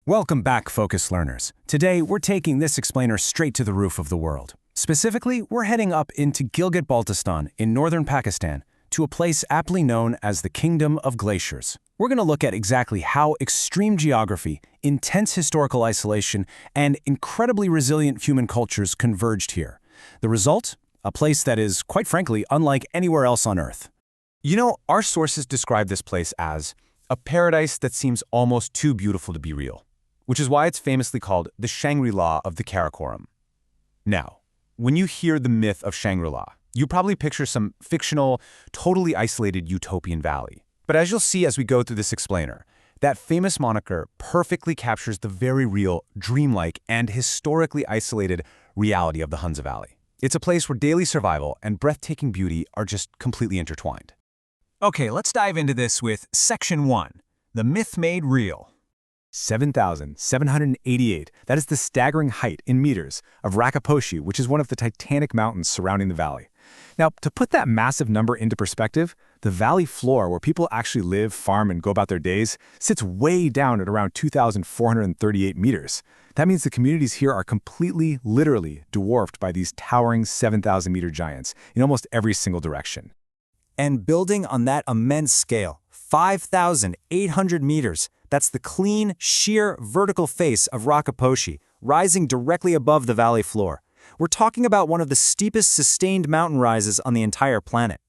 Welcome back, Focus Learners. Today, we're taking this explainer straight to the roof of the world. Specifically, we're heading up into Gilgit-Baltistan in northern Pakistan to a place aptly known as the Kingdom of Glaciers. We're going to look at exactly how extreme geography, intense historical isolation, and incredibly resilient human cultures converged here. The result? A place that is, quite frankly, unlike anywhere else on Earth. You know, our sources describe this place as a paradise that seems almost too beautiful to be real, which is why it's famously called the Shangri of the Karakoram. Now, when you hear the myth of Shangri-La, you probably picture some fictional, totally isolated utopian valley. But as you'll see as we go through this explainer, that famous moniker perfectly captures the very real, dreamlike, and historically isolated reality of the Hunza Valley. It's a place where daily survival and breathtaking beauty are just completely intertwined. Okay, let's dive into this with Section 1, the myth made real. 7,788, that is the staggering height in meters of Rakaposhi, which is one of the titanic mountains surrounding the valley. Now, to put that massive number into perspective, the valley floor, where people actually live, farm, and go about their days, sits way down at around 2,438 meters. That means the communities here are completely, literally dwarfed by these towering 7,000-meter giants in almost every single direction. And building on that immense scale, 5,800 meters, that's the clean, sheer, vertical face of Rakaposhi, rising directly above the valley floor. We're talking about one of the steepest sustained mountain rises on the entire planet.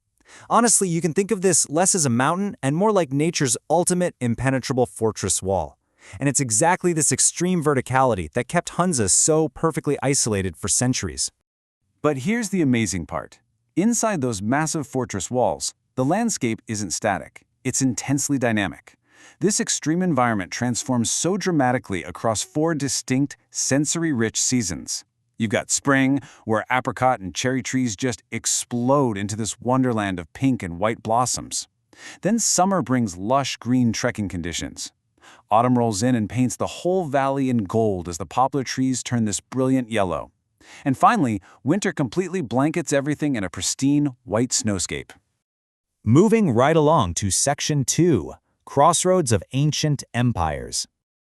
Honestly, you can think of this less as a mountain and more like nature's ultimate impenetrable fortress wall. And it's exactly this extreme verticality that kept Hunza so perfectly isolated for centuries. But here's the amazing part. Inside those massive fortress walls, the landscape isn't static. It's intensely dynamic. This extreme environment transforms so dramatically across 4 distinct, sensory-rich seasons. You've got spring, where apricot and cherry trees just explode into this wonderland of pink and white blossoms. Then summer brings lush green trekking conditions. Autumn rolls in and paints the whole valley in gold as the poplar trees turn this brilliant yellow. And finally, winter completely blankets everything in a pristine, white snowscape. Moving right along to Section 2, Crossroads of Ancient Empires.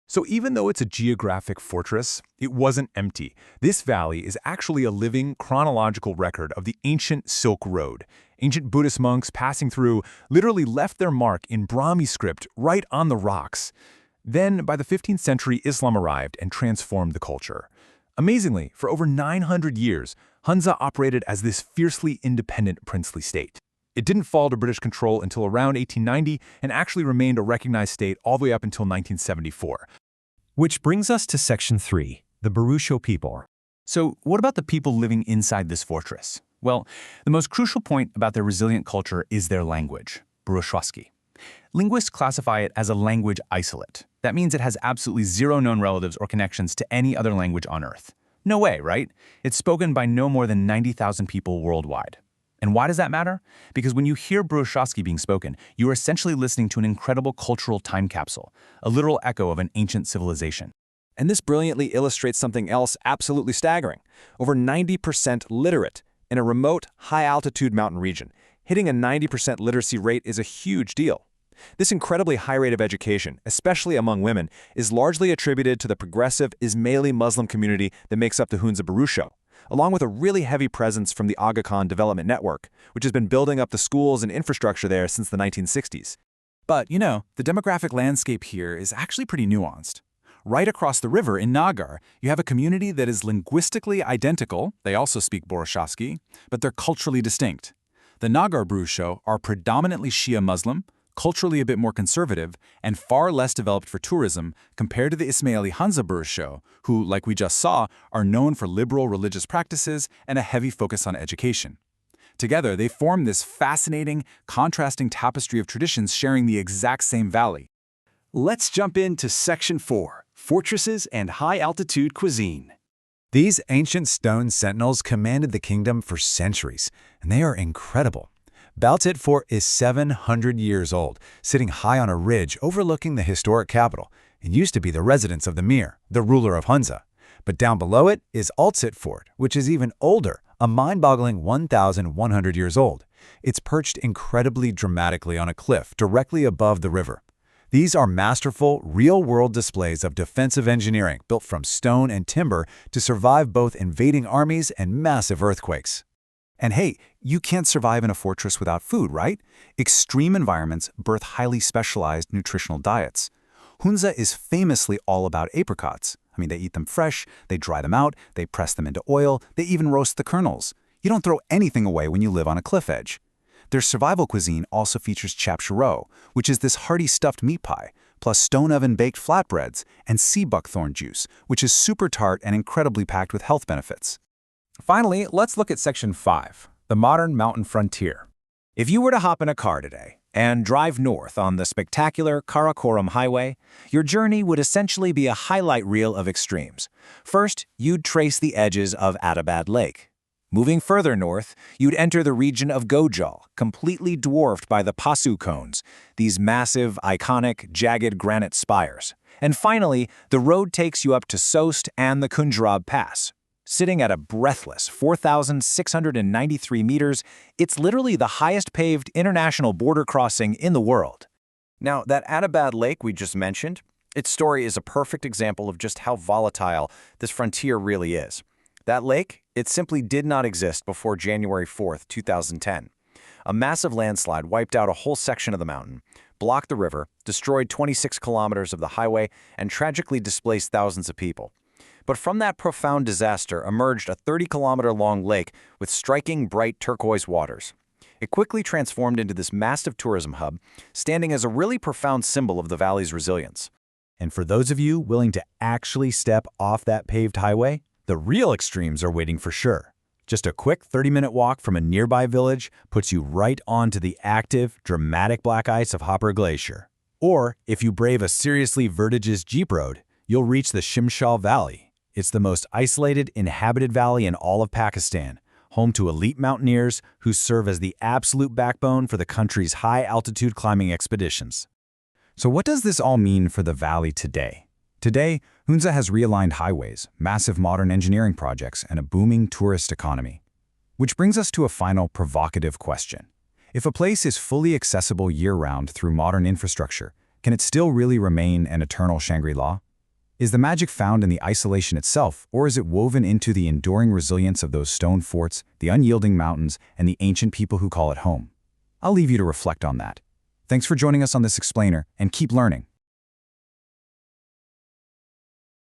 So even though it's a geographic fortress, it wasn't empty. This valley is actually a living chronological record of the ancient Silk Road. Ancient Buddhist monks passing through literally left their mark in Brahmi script right on the rocks. Then, by the 15th century, Islam arrived and transformed the culture. Amazingly, for over 900 years, Hunza operated as this fiercely independent princely state. It didn't fall to British control until around 1890 and actually remained a recognized state all the way up until 1974. Which brings us to Section 3, the Burusho people. So what about the people living inside this fortress? Well, the most crucial point about their resilient culture is their language, Burushaski. Linguists classify it as a language isolate. That means it has absolutely zero known relatives or connections to any other language on Earth. No way, right? It's spoken by no more than 90,000 people worldwide. And why does that matter? Because when you hear Burushaski being spoken, you are essentially listening to an incredible cultural time capsule, a literal echo of an ancient civilization. And this brilliantly illustrates something else absolutely staggering. Over 90% literate in a remote, high-altitude mountain region. Hitting a 90% literacy rate is a huge deal. This incredibly high rate of education, especially among women, is largely attributed to the progressive Ismaili Muslim community that makes up the Hunza Burusho, along with a really heavy presence from the Aga Khan Development Network, which has been building up the schools and infrastructure there since the 1960s. But, you know, the demographic landscape here is actually pretty nuanced. Right across the river in Nagar, you have a community that is linguistically identical, they also speak Burushaski, but they're culturally distinct. The Nagar Burusho are predominantly Shia Muslim, culturally a bit more conservative, and far less developed for tourism compared to the Ismaili Hunza Burusho, who, like we just saw, are known for liberal religious practices and a heavy focus on education. Together, they form this fascinating, contrasting tapestry of traditions sharing the exact same valley. Let's jump into Section 4, Fortresses and High-Altitude Cuisine. These ancient stone sentinels commanded the kingdom for centuries, and they are incredible. Baltit Fort is 700 years old, sitting high on a ridge overlooking the historic capital, and used to be the residence of the Mir, the ruler of Hunza. But down below it is Altsit Fort, which is even older, a mind-boggling 1,100 years old. It's perched incredibly dramatically on a cliff directly above the river. These are masterful, real-world displays of defensive engineering built from stone and timber to survive both invading armies and massive earthquakes. And hey, you can't survive in a fortress without food, right? Extreme environments birth highly specialized nutritional diets. Hunza is famously all about apricots. I mean, they eat them fresh, they dry them out, they press them into oil, they even roast the kernels. You don't throw anything away when you live on a cliff edge. Their survival cuisine also features chapchurro, which is this hearty stuffed meat pie, plus stone oven baked flatbreads, and sea buckthorn juice, which is super tart and incredibly packed with health benefits. Finally, let's look at Section 5, the modern mountain frontier. If you were to hop in a car today and drive north on the spectacular Karakoram Highway, your journey would essentially be a highlight reel of extremes. First, you'd trace the edges of Atabad Lake. Moving further north, you'd enter the region of Gojal, completely dwarfed by the Pasu cones, these massive, iconic, jagged granite spires. And finally, the road takes you up to Sost and the Kunjrab Pass. Sitting at a breathless 4,693 meters, it's literally the highest paved international border crossing in the world. Now, that Atabad Lake we just mentioned, its story is a perfect example of just how volatile this frontier really is. That lake, it simply did not exist before January 4th, 2010. A massive landslide wiped out a whole section of the mountain, blocked the river, destroyed 26 kilometers of the highway, and tragically displaced thousands of people. But from that profound disaster emerged a 30-kilometer-long lake with striking, bright turquoise waters. It quickly transformed into this massive tourism hub, standing as a really profound symbol of the valley's resilience. And for those of you willing to actually step off that paved highway, the real extremes are waiting for sure. Just a quick 30-minute walk from a nearby village puts you right onto the active, dramatic black ice of Hopper Glacier. Or, if you brave a seriously vertiginous jeep road, you'll reach the Shimshal Valley. It's the most isolated, inhabited valley in all of Pakistan, home to elite mountaineers who serve as the absolute backbone for the country's high-altitude climbing expeditions. So what does this all mean for the valley today? Today, Hunza has realigned highways, massive modern engineering projects, and a booming tourist economy. Which brings us to a final provocative question. If a place is fully accessible year-round through modern infrastructure, can it still really remain an eternal Shangri-La? Is the magic found in the isolation itself, or is it woven into the enduring resilience of those stone forts, the unyielding mountains, and the ancient people who call it home? I'll leave you to reflect on that. Thanks for joining us on this explainer, and keep learning.